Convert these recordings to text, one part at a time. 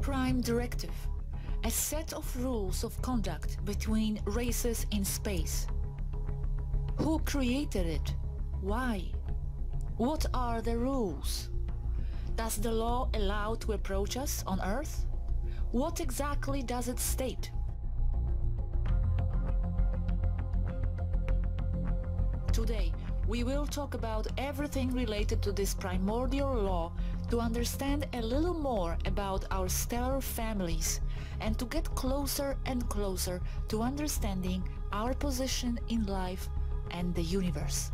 Prime Directive, a set of rules of conduct between races in space. Who created it? Why? What are the rules? Does the law allow to approach us on Earth? What exactly does it state? Today, we will talk about everything related to this primordial law to understand a little more about our stellar families and to get closer and closer to understanding our position in life and the universe.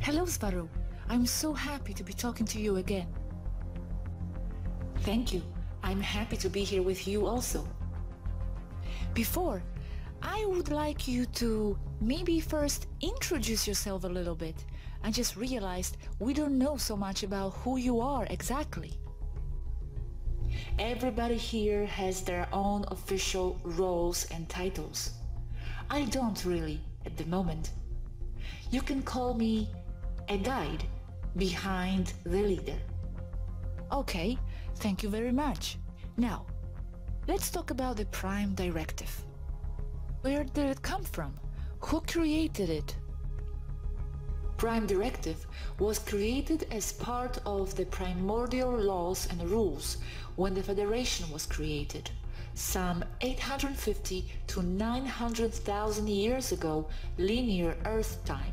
Hello Svaru, I'm so happy to be talking to you again. Thank you, I'm happy to be here with you also. Before, I would like you to maybe first introduce yourself a little bit. I just realized we don't know so much about who you are exactly. Everybody here has their own official roles and titles. I don't really at the moment. You can call me a guide behind the leader. Okay, thank you very much. Now, let's talk about the Prime Directive. Where did it come from? Who created it? Prime Directive was created as part of the primordial laws and rules when the Federation was created, some 850 to 900,000 years ago, linear Earth time.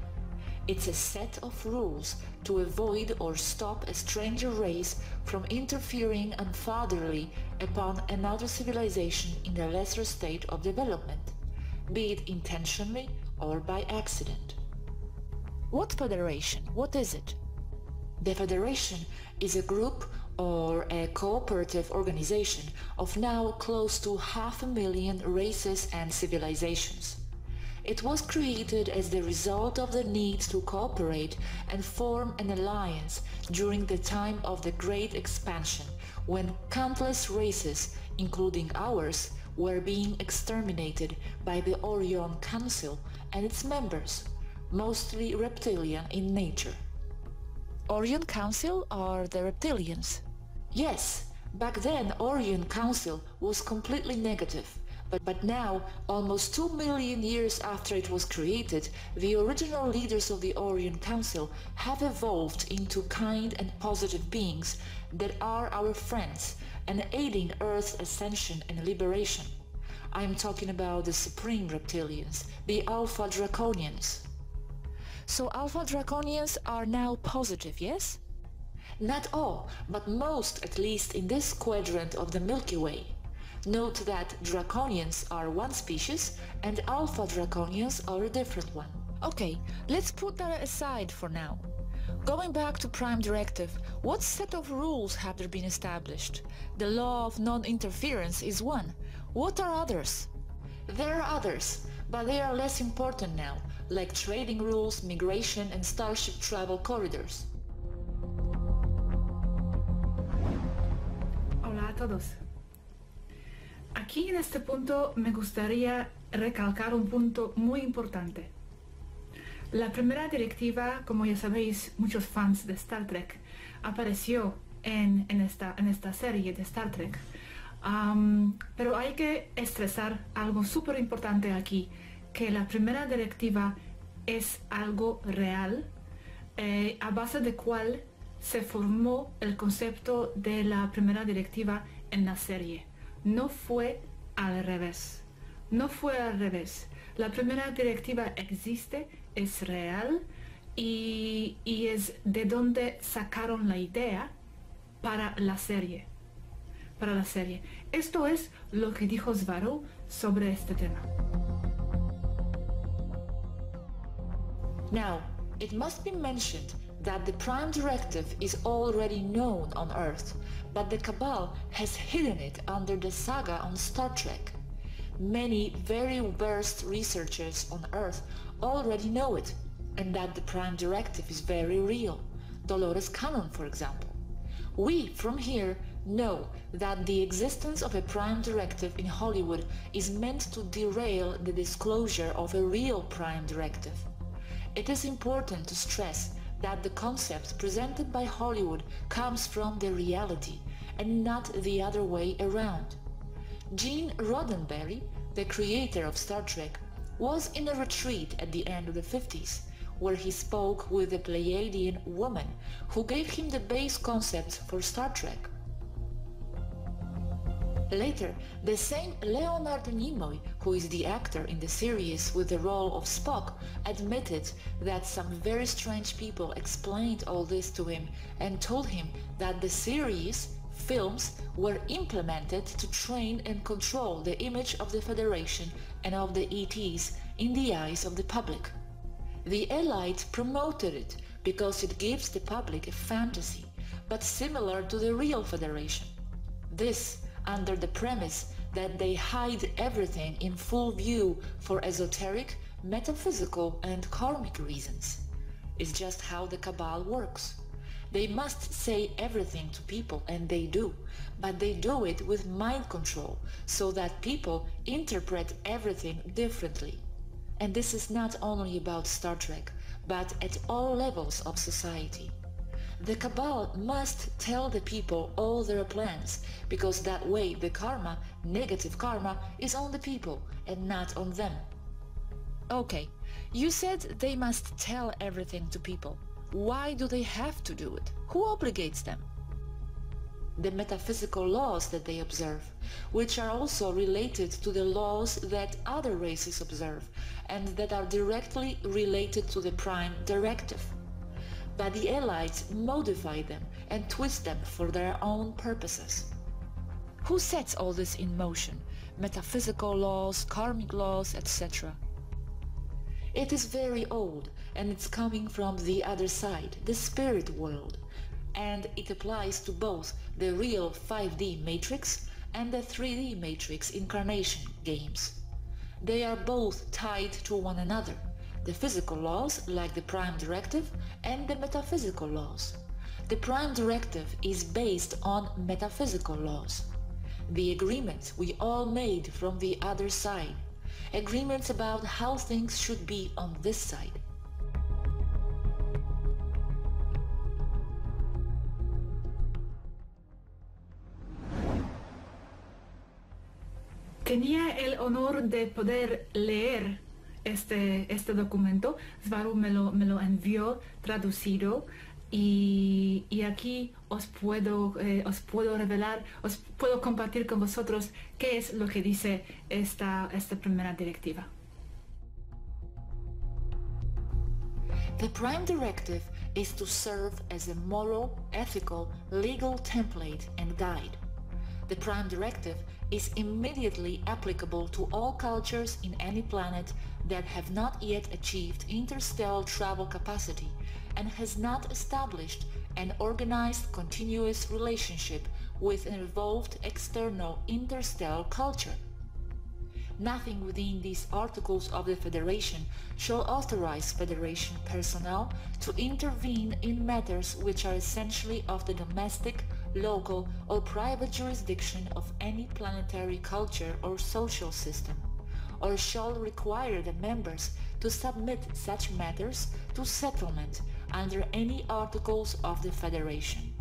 It's a set of rules to avoid or stop a stranger race from interfering unfatherly upon another civilization in a lesser state of development, be it intentionally or by accident. What federation? What is it? The Federation is a group or a cooperative organization of now close to 500,000 races and civilizations. It was created as the result of the need to cooperate and form an alliance during the time of the Great Expansion, when countless races, including ours, were being exterminated by the Orion Council and its members, mostly reptilian in nature. Orion Council are the reptilians? Yes, back then Orion Council was completely negative. But now, almost 2 million years after it was created, the original leaders of the Orion Council have evolved into kind and positive beings that are our friends and aiding Earth's ascension and liberation. I am talking about the Supreme Reptilians, the Alpha Draconians. So Alpha Draconians are now positive, yes? Not all, but most, at least in this quadrant of the Milky Way. Note that Draconians are one species and Alpha Draconians are a different one. Okay, let's put that aside for now. Going back to Prime Directive, what set of rules have there been established? The law of non-interference is one. What are others? There are others, but they are less important now, like trading rules, migration and starship travel corridors. Hola a todos. Aquí en este punto me gustaría recalcar un punto muy importante. La primera directiva, como ya sabéis, muchos fans de Star Trek, apareció en esta serie de Star Trek. Pero hay que estresar algo súper importante aquí, que la primera directiva es algo real, a base de cual se formó el concepto de la primera directiva en la serie. No fue al revés. No fue al revés. La primera directiva existe, es real y es de donde sacaron la idea para la serie. Esto es lo que dijo Svaru sobre este tema. Now, it must be mentioned that the Prime Directive is already known on Earth, but the Cabal has hidden it under the saga on Star Trek. Many very versed researchers on Earth already know it, and that the Prime Directive is very real. Dolores Cannon, for example. We, from here, know that the existence of a prime directive in Hollywood is meant to derail the disclosure of a real prime directive. It is important to stress that the concept presented by Hollywood comes from the reality and not the other way around. Gene Roddenberry, the creator of Star Trek, was in a retreat at the end of the 50s, where he spoke with a Pleiadian woman who gave him the base concepts for Star Trek. Later, the same Leonard Nimoy, who is the actor in the series with the role of Spock, admitted that some very strange people explained all this to him and told him that the series films were implemented to train and control the image of the Federation and of the ETs in the eyes of the public. The elite promoted it because it gives the public a fantasy, but similar to the real Federation. This under the premise that they hide everything in full view for esoteric, metaphysical and karmic reasons. It's just how the Cabal works. They must say everything to people, and they do, but they do it with mind control, so that people interpret everything differently. And this is not only about Star Trek, but at all levels of society. The Cabal must tell the people all their plans, because that way the karma, negative karma, is on the people and not on them. Okay, you said they must tell everything to people. Why do they have to do it? Who obligates them? The metaphysical laws that they observe, which are also related to the laws that other races observe, and that are directly related to the prime directive. But the elites modify them and twist them for their own purposes. Who sets all this in motion? Metaphysical laws, karmic laws, etc. It is very old, and it's coming from the other side, the spirit world, and it applies to both the real 5D matrix and the 3D matrix incarnation games. They are both tied to one another, the physical laws like the prime directive and the metaphysical laws. The prime directive is based on metaphysical laws. The agreements we all made from the other side, agreements about how things should be on this side. Tenía el honor de poder leer este documento. Svaru me lo envió traducido y aquí os puedo revelar, os puedo compartir con vosotros qué es lo que dice esta primera directiva. The prime directive is to serve as a moral, ethical, legal template and guide. The prime directive is immediately applicable to all cultures in any planet that have not yet achieved interstellar travel capacity and has not established an organized continuous relationship with an evolved external interstellar culture. Nothing within these articles of the Federation shall authorize Federation personnel to intervene in matters which are essentially of the domestic, local or private jurisdiction of any planetary culture or social system, or shall require the members to submit such matters to settlement under any articles of the Federation.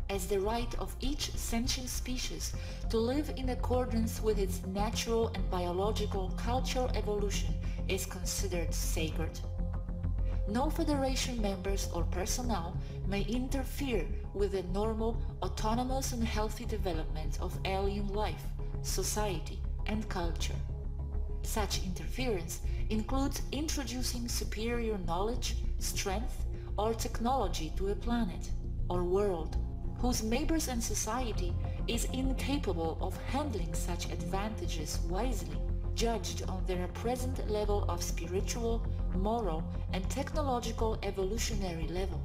As the right of each sentient species to live in accordance with its natural and biological cultural evolution is considered sacred. No Federation members or personnel may interfere with the normal, autonomous and healthy development of alien life, society and culture. Such interference includes introducing superior knowledge, strength or technology to a planet or world whose neighbors and society is incapable of handling such advantages wisely, judged on their present level of spiritual, moral, and technological evolutionary level.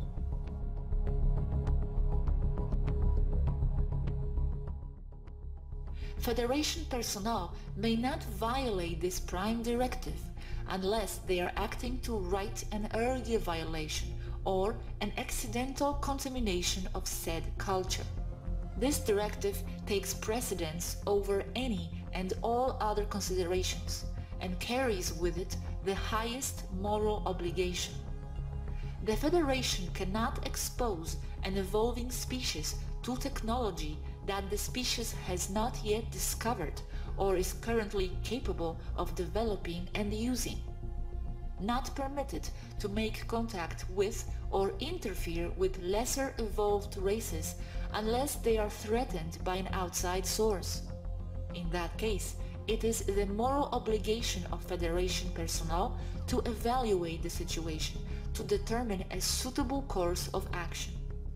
Federation personnel may not violate this prime directive unless they are acting to right an earlier violation or an accidental contamination of said culture. This directive takes precedence over any and all other considerations and carries with it the highest moral obligation. The Federation cannot expose an evolving species to technology that the species has not yet discovered or is currently capable of developing and using. Not permitted to make contact with or interfere with lesser evolved races unless they are threatened by an outside source. In that case, it is the moral obligation of Federation personnel to evaluate the situation to determine a suitable course of action.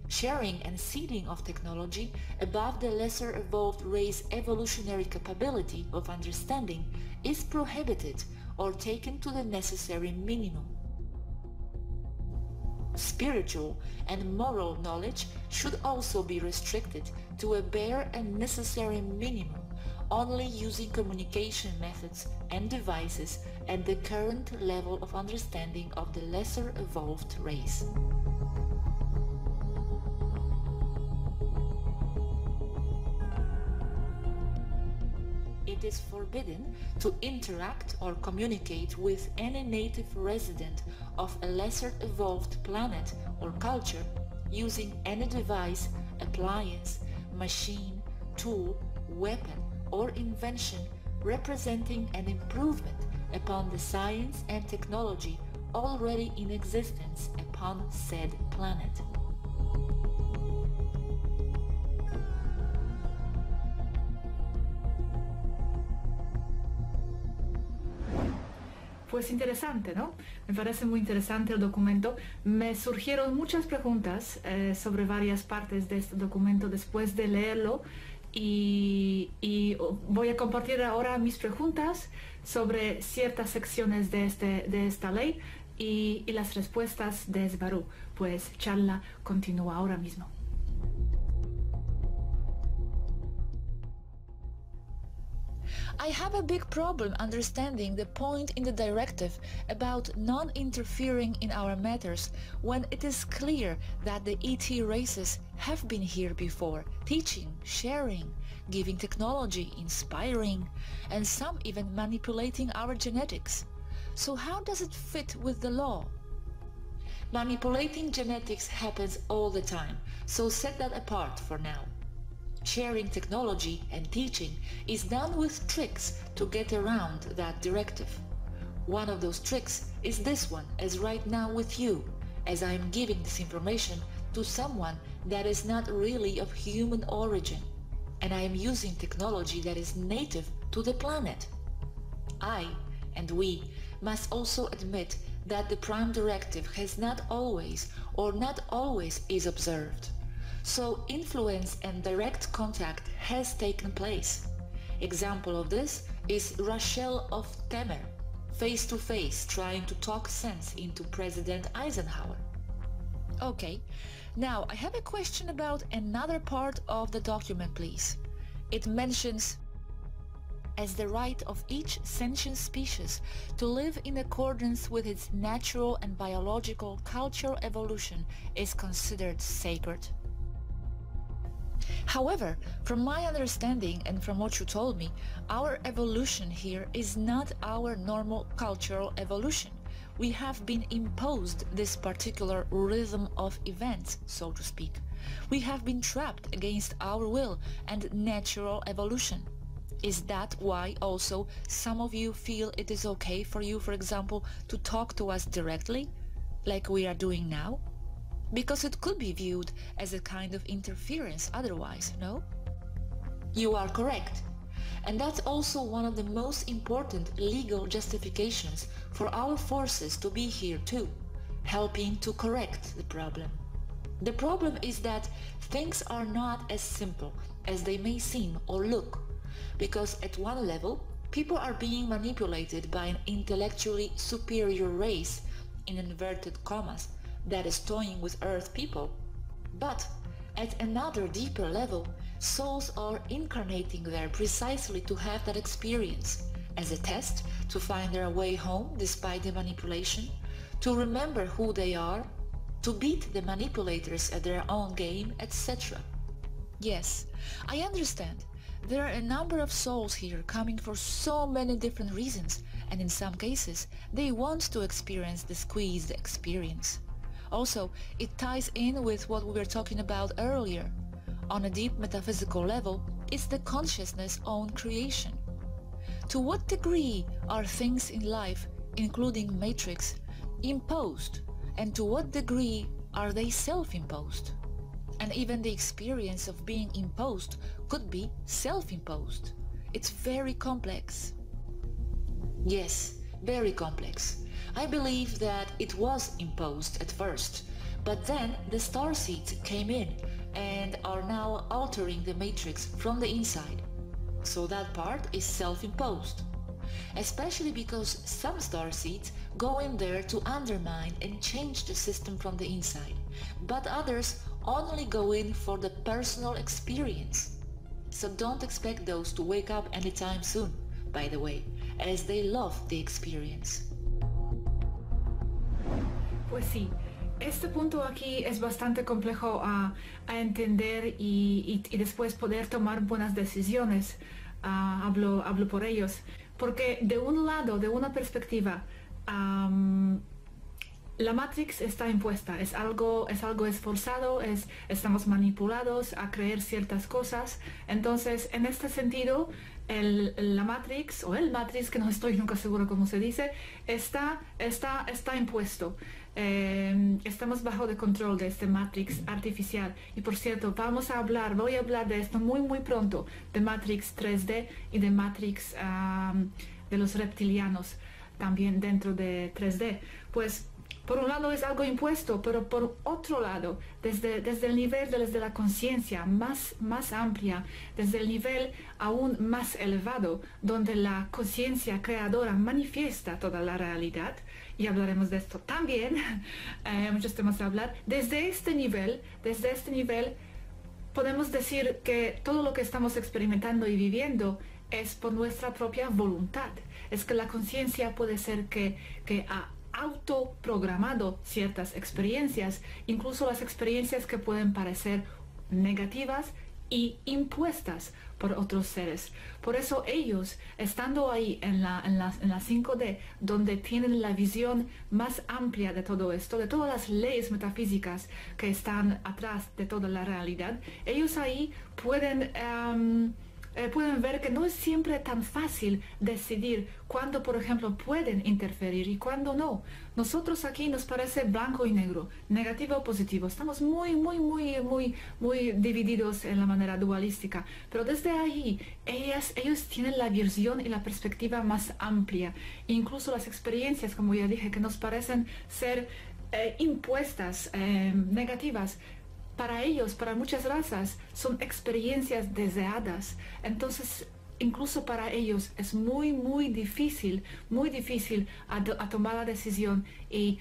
Sharing and seeding of technology above the lesser evolved race evolutionary capability of understanding is prohibited or taken to the necessary minimum. Spiritual and moral knowledge should also be restricted to a bare and necessary minimum, only using communication methods and devices at the current level of understanding of the lesser evolved race. It is forbidden to interact or communicate with any native resident of a lesser evolved planet or culture using any device, appliance, machine, tool, weapon, or invention representing an improvement upon the science and technology already in existence upon said planet. Pues interesante, ¿no? Me parece muy interesante el documento. Me surgieron muchas preguntas sobre varias partes de este documento después de leerlo y voy a compartir ahora mis preguntas sobre ciertas secciones de esta ley y las respuestas de Esbarú. Pues charla continúa ahora mismo. I have a big problem understanding the point in the directive about non-interfering in our matters when it is clear that the ET races have been here before, teaching, sharing, giving technology, inspiring, and some even manipulating our genetics. So how does it fit with the law? Manipulating genetics happens all the time, so set that apart for now. Sharing technology and teaching is done with tricks to get around that directive. One of those tricks is this one, as right now with you, as I am giving this information to someone that is not really of human origin, and I am using technology that is native to the planet. I, and we, must also admit that the Prime Directive has not always, or not always is observed. So influence and direct contact has taken place. Example of this is Rachel of Temer, face-to-face trying to talk sense into President Eisenhower. Okay, now I have a question about another part of the document, please. It mentions as the right of each sentient species to live in accordance with its natural and biological cultural evolution is considered sacred. However, from my understanding and from what you told me, our evolution here is not our normal cultural evolution. We have been imposed this particular rhythm of events, so to speak. We have been trapped against our will and natural evolution. Is that why also some of you feel it is okay for you, for example, to talk to us directly, like we are doing now? Because it could be viewed as a kind of interference otherwise, no? You are correct. And that's also one of the most important legal justifications for our forces to be here too, helping to correct the problem. The problem is that things are not as simple as they may seem or look, because at one level, people are being manipulated by an intellectually superior race, in inverted commas, that is toying with Earth people. But at another deeper level, souls are incarnating there precisely to have that experience, as a test to find their way home despite the manipulation, to remember who they are, to beat the manipulators at their own game, etc. Yes, I understand. There are a number of souls here coming for so many different reasons, and in some cases, they want to experience the squeezed experience. Also, it ties in with what we were talking about earlier. On a deep metaphysical level, it's the consciousness' own creation. To what degree are things in life, including matrix, imposed, and to what degree are they self-imposed? And even the experience of being imposed could be self-imposed. It's very complex. Yes, very complex. I believe that it was imposed at first, but then the starseeds came in and are now altering the matrix from the inside. So that part is self-imposed. Especially because some starseeds go in there to undermine and change the system from the inside, but others only go in for the personal experience. So don't expect those to wake up anytime soon, by the way, as they love the experience. Pues sí, este punto aquí es bastante complejo a entender y después poder tomar buenas decisiones. Hablo por ellos, porque de un lado, de una perspectiva, la Matrix está impuesta, es algo esforzado, estamos manipulados a creer ciertas cosas. Entonces, en este sentido, la Matrix, o el Matrix, que no estoy nunca seguro cómo se dice, está impuesto. Estamos bajo de control de este Matrix artificial. Y por cierto, voy a hablar de esto muy pronto, de Matrix 3D y de Matrix de los reptilianos, también dentro de 3D. Pues, por un lado es algo impuesto, pero por otro lado, desde el nivel de la conciencia más amplia, desde el nivel aún más elevado, donde la conciencia creadora manifiesta toda la realidad, y hablaremos de esto también, muchos temas a hablar, desde este nivel, podemos decir que todo lo que estamos experimentando y viviendo es por nuestra propia voluntad. Es que la conciencia puede ser que ha autoprogramado ciertas experiencias, incluso las experiencias que pueden parecer negativas y impuestas por otros seres. Por eso ellos, estando ahí en la 5D, donde tienen la visión más amplia de todo esto, de todas las leyes metafísicas que están atrás de toda la realidad, ellos ahí pueden ver que no es siempre tan fácil decidir cuándo, por ejemplo, pueden interferir y cuándo no. Nosotros aquí nos parece blanco y negro, negativo o positivo. Estamos muy divididos en la manera dualística. Pero desde ahí, ellos tienen la visión y la perspectiva más amplia. Incluso las experiencias, como ya dije, que nos parecen ser impuestas, negativas, para ellos, para muchas razas, son experiencias deseadas. Entonces, incluso para ellos es muy difícil a tomar la decisión y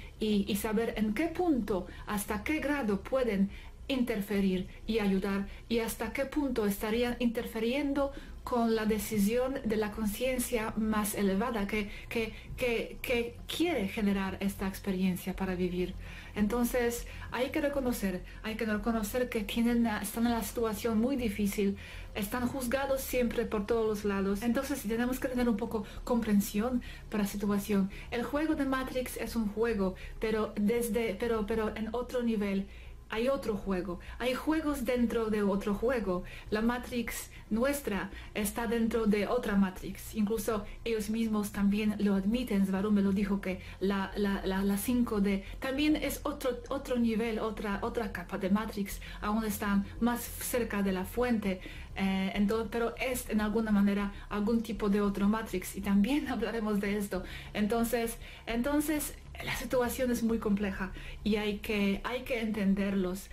saber en qué punto, hasta qué grado pueden interferir y ayudar, y hasta qué punto estarían interfiriendo con la decisión de la conciencia más elevada que quiere generar esta experiencia para vivir. Entonces hay que reconocer que están en la situación muy difícil, están juzgados siempre por todos los lados. Entonces tenemos que tener un poco comprensión para la situación. El juego de Matrix es un juego, pero en otro nivel. Hay otro juego, hay juegos dentro de otro juego. La Matrix nuestra está dentro de otra Matrix. Incluso ellos mismos también lo admiten. Svaru me lo dijo, que la 5D también es otro nivel, otra capa de Matrix. Aún están más cerca de la fuente, pero es en alguna manera algún tipo de otro Matrix, y también hablaremos de esto. Entonces la situación es muy compleja y hay que entenderlos,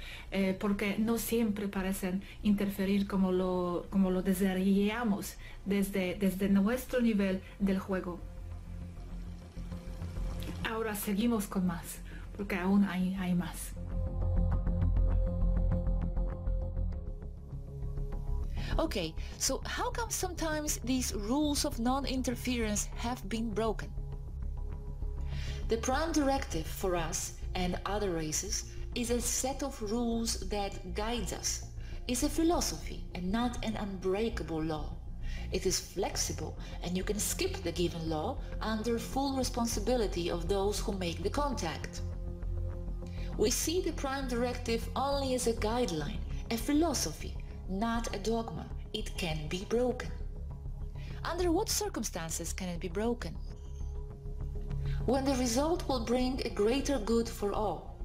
porque no siempre parecen interferir como lo desearíamos desde nuestro nivel del juego. Ahora seguimos con más, porque aún hay más. Okay, so how come sometimes these rules of non-interference have been broken? The prime directive for us and other races is a set of rules that guides us. It's a philosophy and not an unbreakable law. It is flexible and you can skip the given law under full responsibility of those who make the contact. We see the prime directive only as a guideline, a philosophy, not a dogma. It can be broken. Under what circumstances can it be broken? When the result will bring a greater good for all,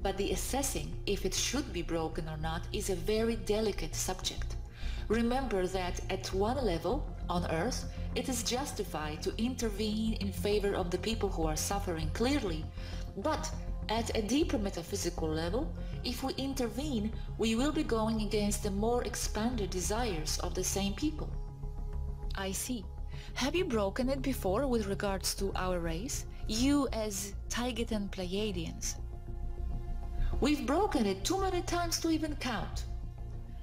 but the assessing if it should be broken or not is a very delicate subject. Remember that at one level, on Earth, it is justified to intervene in favor of the people who are suffering clearly, but at a deeper metaphysical level, if we intervene, we will be going against the more expanded desires of the same people. I see. Have you broken it before with regards to our race? You as Taygetan Pleiadians. We've broken it too many times to even count.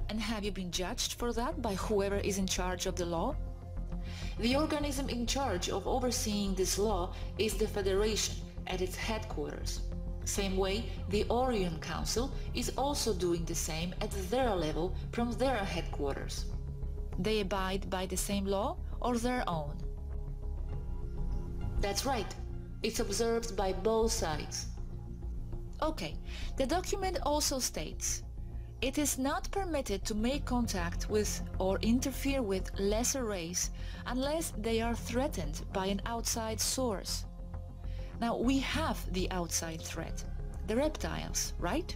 And have you been judged for that by whoever is in charge of the law? The organism in charge of overseeing this law is the Federation at its headquarters. Same way, the Orion Council is also doing the same at their level from their headquarters. They abide by the same law or their own? That's right. It's observed by both sides. Okay, the document also states, it is not permitted to make contact with or interfere with lesser race unless they are threatened by an outside source. Now we have the outside threat, the reptiles, right?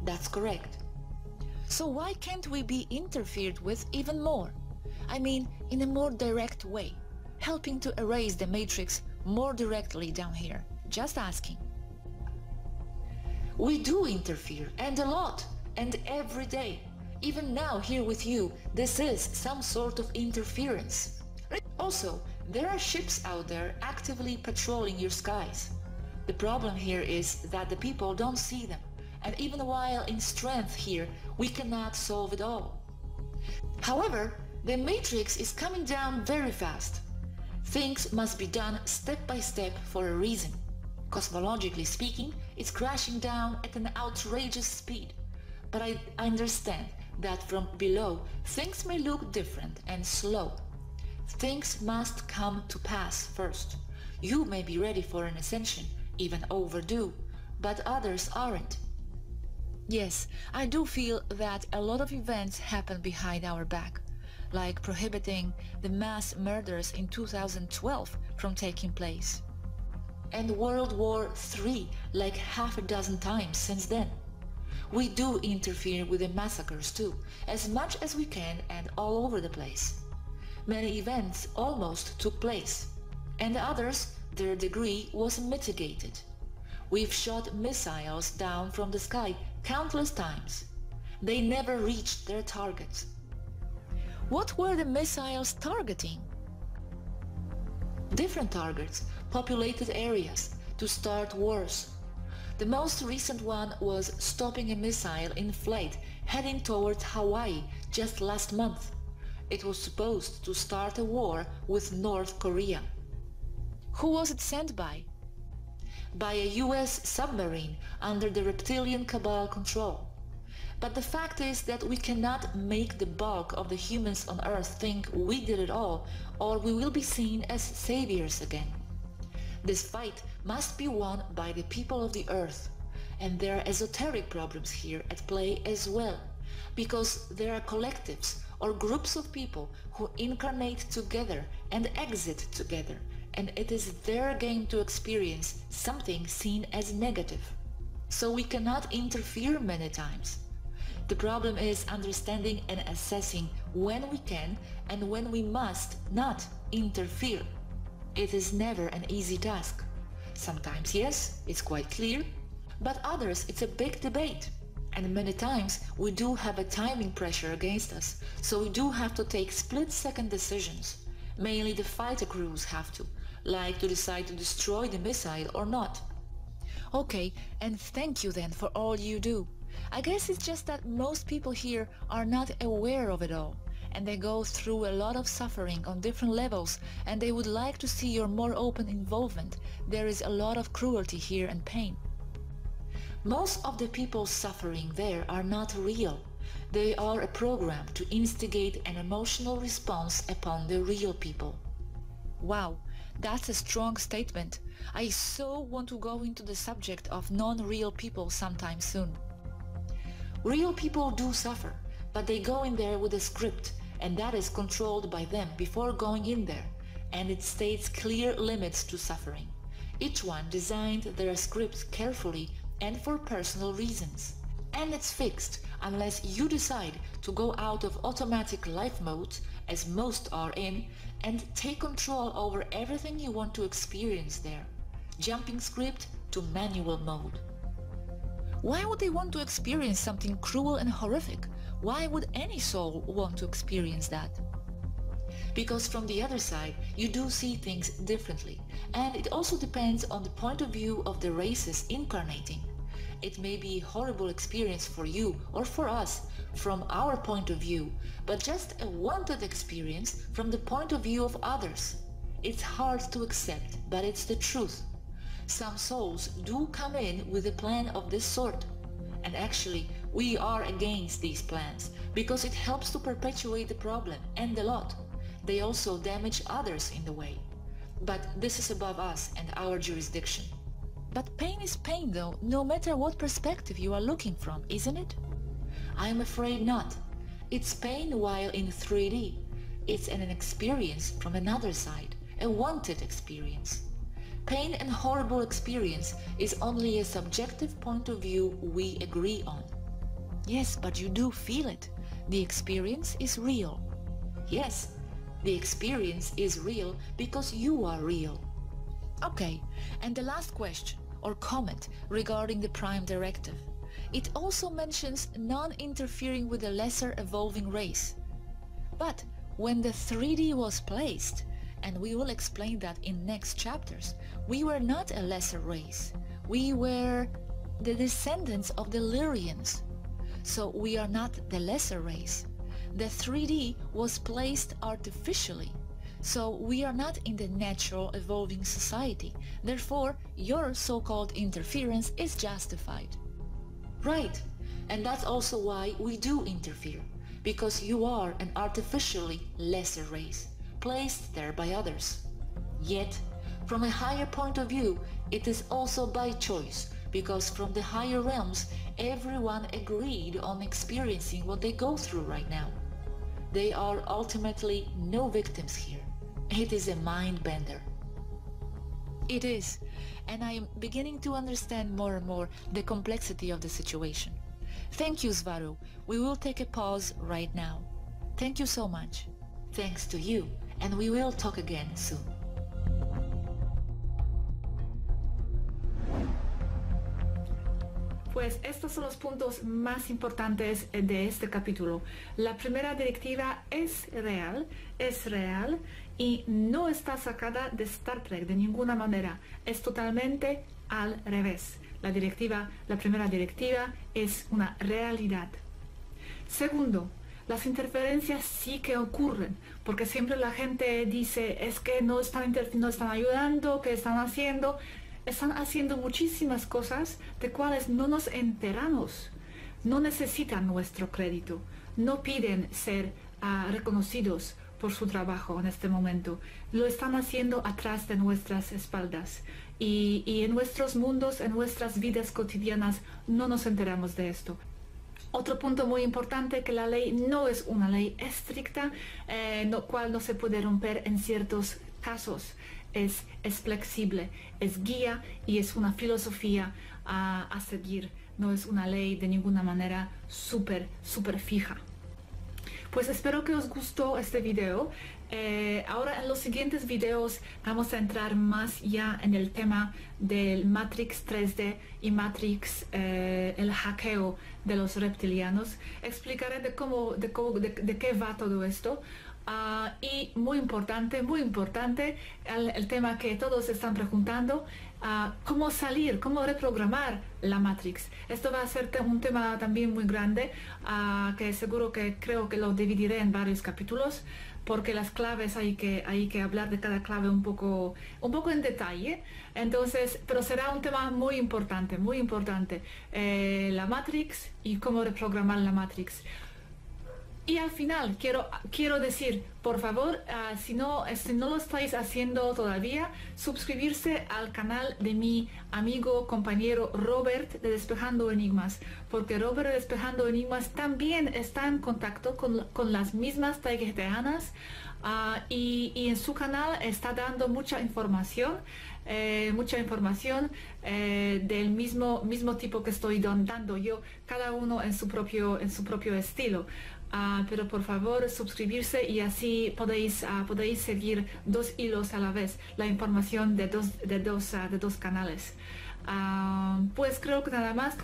That's correct. So why can't we be interfered with even more? I mean, in a more direct way, helping to erase the matrix more directly down here. Just asking. We do interfere, and a lot, and every day. Even now here with you, this is some sort of interference. Also, there are ships out there actively patrolling your skies. The problem here is that the people don't see them, and even while in strength here, we cannot solve it all. However, the matrix is coming down very fast. Things must be done step by step for a reason. Cosmologically speaking, it's crashing down at an outrageous speed. But I understand that from below, things may look different and slow. Things must come to pass first. You may be ready for an ascension, even overdue, but others aren't. Yes, I do feel that a lot of events happen behind our back, like prohibiting the mass murders in 2012 from taking place. And World War III like half a dozen times since then. We do interfere with the massacres too, as much as we can and all over the place. Many events almost took place, and others, their degree was mitigated. We've shot missiles down from the sky countless times. They never reached their targets. What were the missiles targeting? Different targets, populated areas, to start wars. The most recent one was stopping a missile in flight heading towards Hawaii just last month. It was supposed to start a war with North Korea. Who was it sent by? By a US submarine under the reptilian cabal control. But the fact is that we cannot make the bulk of the humans on Earth think we did it all, or we will be seen as saviors again. This fight must be won by the people of the Earth, and there are esoteric problems here at play as well, because there are collectives or groups of people who incarnate together and exit together, and it is their game to experience something seen as negative. So we cannot interfere many times. The problem is understanding and assessing when we can and when we must not interfere. It is never an easy task. Sometimes, yes, it's quite clear, but others it's a big debate. And many times we do have a timing pressure against us, so we do have to take split-second decisions. Mainly the fighter crews have to, like to decide to destroy the missile or not. Okay, and thank you then for all you do. I guess it's just that most people here are not aware of it all, and they go through a lot of suffering on different levels, and they would like to see your more open involvement. There is a lot of cruelty here and pain. Most of the people suffering there are not real. They are a program to instigate an emotional response upon the real people. Wow, that's a strong statement. I so want to go into the subject of non-real people sometime soon. Real people do suffer, but they go in there with a script, and that is controlled by them before going in there, and it states clear limits to suffering. Each one designed their script carefully and for personal reasons. And it's fixed unless you decide to go out of automatic life mode, as most are in, and take control over everything you want to experience there, jumping script to manual mode. Why would they want to experience something cruel and horrific? Why would any soul want to experience that? Because from the other side, you do see things differently, and it also depends on the point of view of the races incarnating. It may be a horrible experience for you or for us from our point of view, but just a wanted experience from the point of view of others. It's hard to accept, but it's the truth. Some souls do come in with a plan of this sort, and actually we are against these plans because it helps to perpetuate the problem and a lot. They also damage others in the way. But this is above us and our jurisdiction. But pain is pain though, no matter what perspective you are looking from, isn't it? I am afraid not. It's pain while in 3D. It's an experience from another side, a wanted experience. Pain and horrible experience is only a subjective point of view we agree on. Yes, but you do feel it. The experience is real. Yes, the experience is real because you are real. Okay, and the last question or comment regarding the Prime Directive. It also mentions non-interfering with a lesser evolving race. But when the 3D was placed, and we will explain that in next chapters, we were not a lesser race. We were the descendants of the Lyrians. So we are not the lesser race. The 3D was placed artificially. So we are not in the natural evolving society. Therefore, your so-called interference is justified. Right, and that's also why we do interfere, because you are an artificially lesser race, placed there by others. Yet, from a higher point of view, it is also by choice, because from the higher realms, everyone agreed on experiencing what they go through right now. They are ultimately no victims here. It is a mind bender. It is, and I am beginning to understand more and more the complexity of the situation. Thank you, Svaru. We will take a pause right now. Thank you so much. Thanks to you, and we will talk again soon. Pues estos son los puntos más importantes de este capítulo. La primera directiva es real y no está sacada de Star Trek de ninguna manera. Es totalmente al revés. La primera directiva es una realidad. Segundo, las interferencias sí que ocurren, porque siempre la gente dice, es que no están ayudando, ¿qué están haciendo? Están haciendo muchísimas cosas de cuales no nos enteramos. No necesitan nuestro crédito. No piden ser reconocidos por su trabajo en este momento. Lo están haciendo atrás de nuestras espaldas. Y en nuestros mundos, en nuestras vidas cotidianas, no nos enteramos de esto. Otro punto muy importante, que la ley no es una ley estricta, cual no se puede romper en ciertos casos. Es flexible, es guía y es una filosofía a seguir. No es una ley de ninguna manera súper fija. Pues espero que os gustó este video. Ahora en los siguientes videos vamos a entrar más ya en el tema del Matrix 3D y Matrix, el hackeo de los reptilianos. Explicaré de qué va todo esto. Y muy importante, el tema que todos están preguntando, cómo salir, cómo reprogramar la Matrix. Esto va a ser un tema también muy grande, que seguro que creo que lo dividiré en varios capítulos, porque las claves hay que hablar de cada clave un poco en detalle. Entonces, pero será un tema muy importante, la Matrix y cómo reprogramar la Matrix. Y al final quiero decir, por favor, si no lo estáis haciendo todavía, suscribirse al canal de mi amigo, compañero Robert de Despejando Enigmas, porque Robert de Despejando Enigmas también está en contacto con las mismas taigueteanas, y en su canal está dando mucha información del mismo tipo que estoy dando yo, cada uno en su propio estilo. Pero por favor suscribirse y así podéis seguir dos hilos a la vez, la información de dos canales. Pues creo que nada más.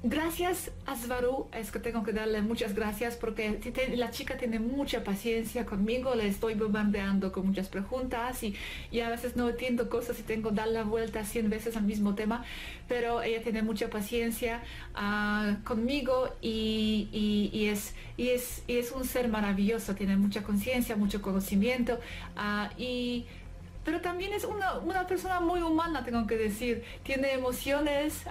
Gracias a Svaru, es que tengo que darle muchas gracias porque la chica tiene mucha paciencia conmigo, le estoy bombardeando con muchas preguntas y a veces no entiendo cosas y tengo que dar la vuelta 100 veces al mismo tema, pero ella tiene mucha paciencia conmigo y es un ser maravilloso, tiene mucha conciencia, mucho conocimiento, pero también es una persona muy humana, tengo que decir. Tiene emociones,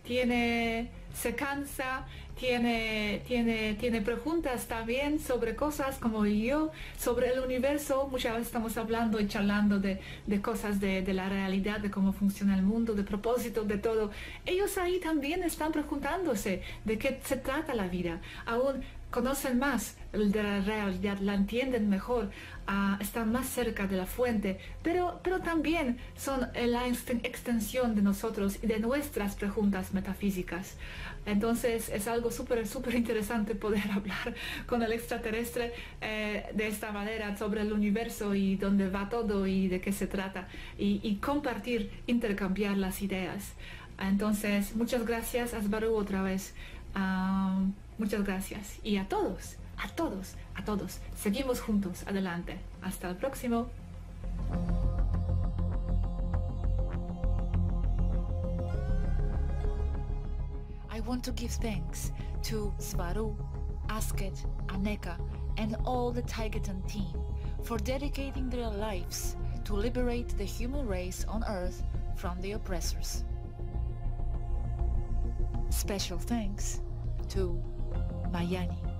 se cansa, tiene preguntas también sobre cosas como yo, sobre el universo. Muchas veces estamos hablando y charlando de cosas de la realidad, de cómo funciona el mundo, de propósito, de todo. Ellos ahí también están preguntándose de qué se trata la vida. Aún conocen más de la realidad, la entienden mejor, están más cerca de la fuente, pero también son la extensión de nosotros y de nuestras preguntas metafísicas. Entonces es algo súper interesante poder hablar con el extraterrestre de esta manera sobre el universo y dónde va todo y de qué se trata, y compartir, intercambiar las ideas. Entonces muchas gracias, Asbaru, otra vez. Muchas gracias. Y a todos, seguimos juntos, adelante. Hasta el próximo. I want to give thanks to Svaru, Asket, Aneka, and all the Taigetan team for dedicating their lives to liberate the human race on Earth from the oppressors. Special thanks to Mayani.